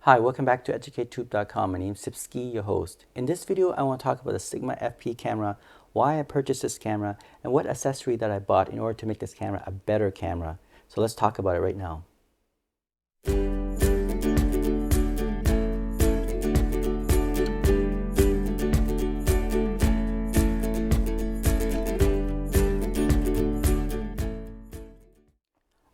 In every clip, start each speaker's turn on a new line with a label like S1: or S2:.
S1: Hi, welcome back to EducateTube.com. My name is Sipski, your host. In this video, I want to talk about the Sigma FP camera, why I purchased this camera, and what accessory that I bought in order to make this camera a better camera. So let's talk about it right now.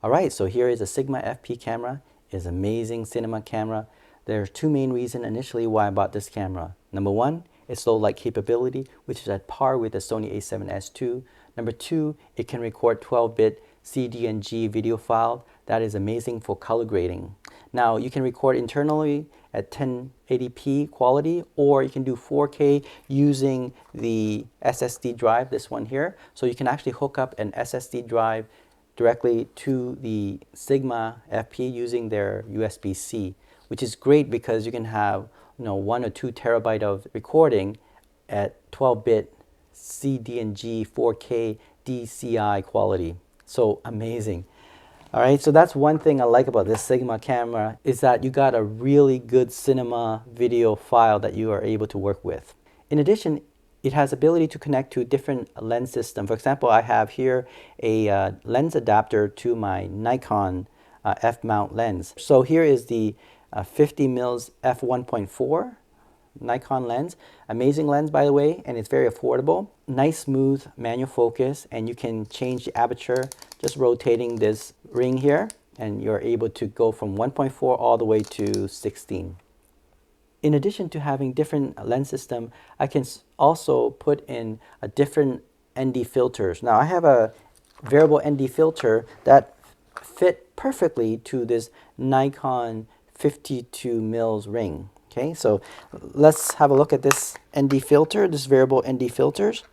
S1: Alright, so here is a Sigma FP camera. It's an amazing cinema camera. There are two main reasons initially why I bought this camera. Number one, its low light capability, which is at par with the Sony a7S II. Number two, it can record 12-bit CD&G video file. That is amazing for color grading. Now, you can record internally at 1080p quality, or you can do 4K using the SSD drive, this one here. So you can actually hook up an SSD drive directly to the Sigma FP using their USB-C, which is great because you can have 1 or 2 terabyte of recording at 12-bit CD&G 4K DCI quality. So amazing. All right, so that's one thing I like about this Sigma camera is that you got a really good cinema video file that you are able to work with. In addition, it has ability to connect to different lens system. For example, I have here a lens adapter to my Nikon f-mount lens. So here is the 50mm f1.4 Nikon lens. Amazing lens, by the way, and it's very affordable. Nice smooth manual focus, and you can change the aperture just rotating this ring here, and you're able to go from 1.4 all the way to 16. In addition to having different lens system, I can also put in a different ND filters. Now I have a variable ND filter that fit perfectly to this Nikon 52mm ring. Okay, so let's have a look at this ND filter, this variable ND filters.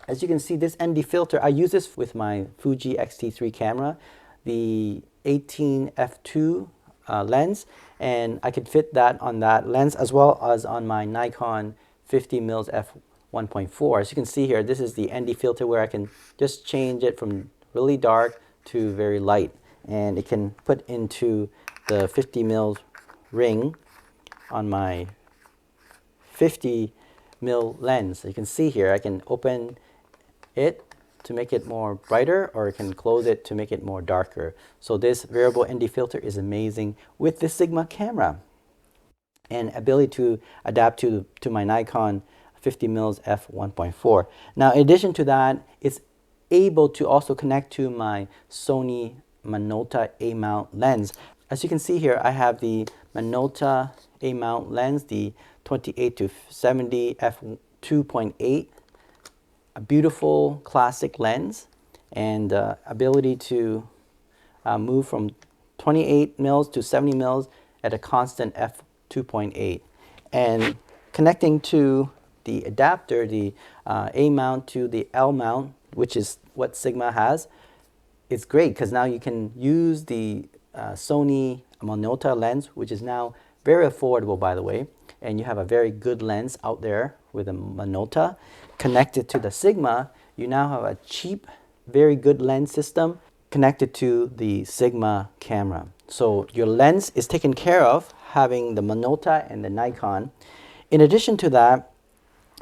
S1: As you can see, this ND filter, I use this with my Fuji X-T3 camera, the 18f2 lens, and I could fit that on that lens as well as on my Nikon 50mm f1.4. As you can see here, this is the ND filter where I can just change it from really dark to very light, and it can put into the 50mm ring on my 50mm lens. You can see here I can open it to make it more brighter, or you can close it to make it more darker. So this variable ND filter is amazing with this Sigma camera, and ability to adapt to my Nikon 50mm f1.4. Now in addition to that, it's able to also connect to my Sony Minolta A-mount lens. As you can see here, I have the Minolta A-mount lens, the 28-70 f2.8. A beautiful classic lens, and ability to move from 28mm to 70mm at a constant f2.8. And connecting to the adapter, the A mount to the L mount, which is what Sigma has, it's great because now you can use the Sony Minolta lens, which is now very affordable, by the way, and you have a very good lens out there with a Minolta. Connected to the Sigma, you now have a cheap, very good lens system connected to the Sigma camera. So your lens is taken care of having the Minolta and the Nikon. In addition to that,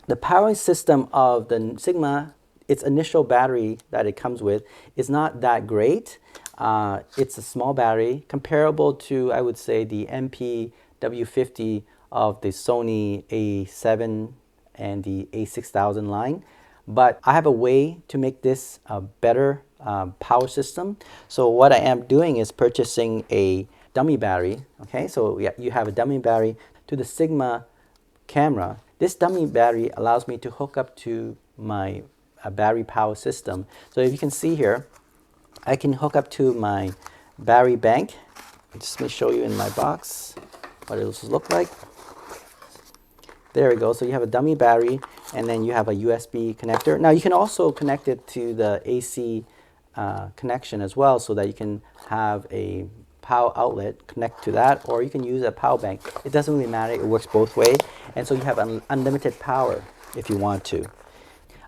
S1: the powering system of the Sigma, its initial battery that it comes with, is not that great. It's a small battery, comparable to, I would say, the MPW50 of the Sony A7 and the A6000 line. But I have a way to make this a better power system. So what I am doing is purchasing a dummy battery. Okay, so yeah, you have a dummy battery to the Sigma camera. This dummy battery allows me to hook up to my battery power system. So if you can see here, I can hook up to my battery bank. Just let me show you in my box what it will look like. There we go. So you have a dummy battery, and then you have a USB connector. Now you can also connect it to the AC connection as well, so that you can have a power outlet connect to that, or you can use a power bank. It doesn't really matter. It works both ways, and so you have unlimited power if you want to.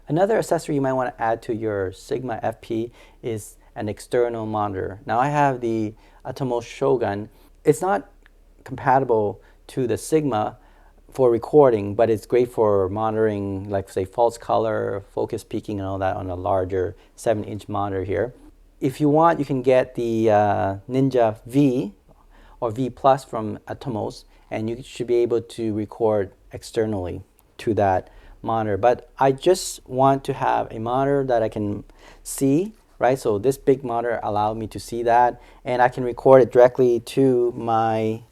S1: Another accessory you might want to add to your Sigma FP is an external monitor. Now I have the Atomos Shogun. It's not compatible to the Sigma for recording, but it's great for monitoring, like say false color, focus peaking, and all that on a larger 7-inch monitor here. If you want, you can get the Ninja V or V Plus from Atomos, and you should be able to record externally to that monitor. But I just want to have a monitor that I can see, right? So this big monitor allowed me to see that, and I can record it directly to my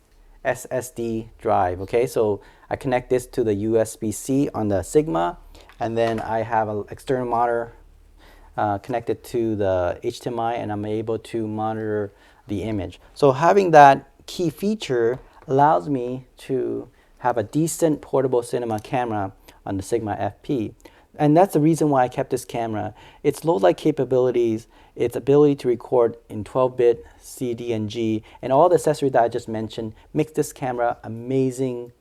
S1: SSD drive. Okay, so I connect this to the USB-C on the Sigma, and then I have an external monitor connected to the HDMI, and I'm able to monitor the image. So having that key feature allows me to have a decent portable cinema camera on the Sigma FP. And that's the reason why I kept this camera. Its low light capabilities, its ability to record in 12-bit CD and G, and all the accessories that I just mentioned makes this camera amazing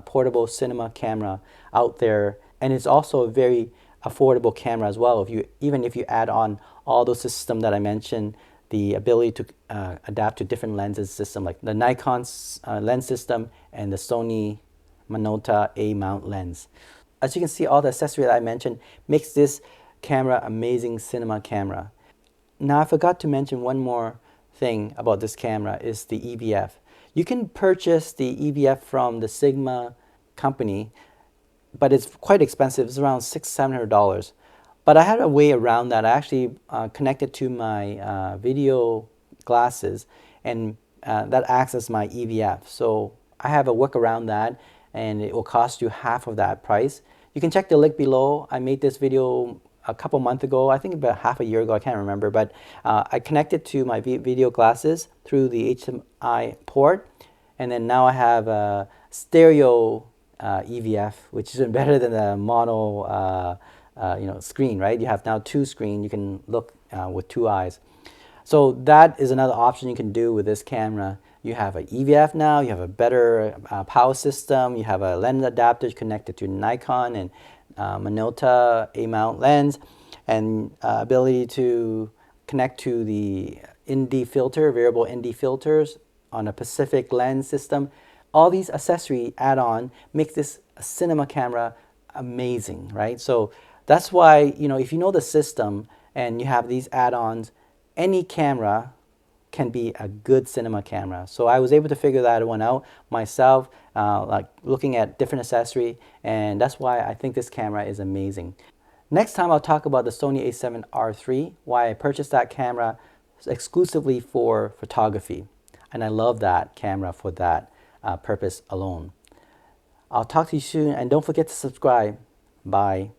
S1: portable cinema camera out there. And it's also a very affordable camera as well. Even if you add on all those systems that I mentioned, the ability to adapt to different lenses system, like the Nikon's lens system and the Sony Minolta A mount lens. As you can see, all the accessories that I mentioned makes this camera amazing cinema camera. Now I forgot to mention one more thing about this camera is the EVF. You can purchase the EVF from the Sigma company, but it's quite expensive. It's around $600-700. But I had a way around that. I actually connected to my video glasses, and that acts as my EVF. So I have a work around that, and it will cost you half of that price. You can check the link below. I made this video a couple months ago, I think about half a year ago, I can't remember, but I connected to my video glasses through the HDMI port, and then now I have a stereo EVF, which is better than the mono screen, right? You have now two screens, you can look with two eyes. So that is another option you can do with this camera. You have an EVF now, you have a better power system, you have a lens adapter connected to Nikon and Minolta A-mount lens, and ability to connect to the ND filter, variable ND filters on a Pacific lens system. All these accessory add-on make this cinema camera amazing, right? So that's why, if you know the system and you have these add-ons, any camera can be a good cinema camera. So I was able to figure that one out myself, like looking at different accessory, and that's why I think this camera is amazing. Next time I'll talk about the Sony a7R III, why I purchased that camera exclusively for photography, and I love that camera for that purpose alone. I'll talk to you soon, and don't forget to subscribe. Bye.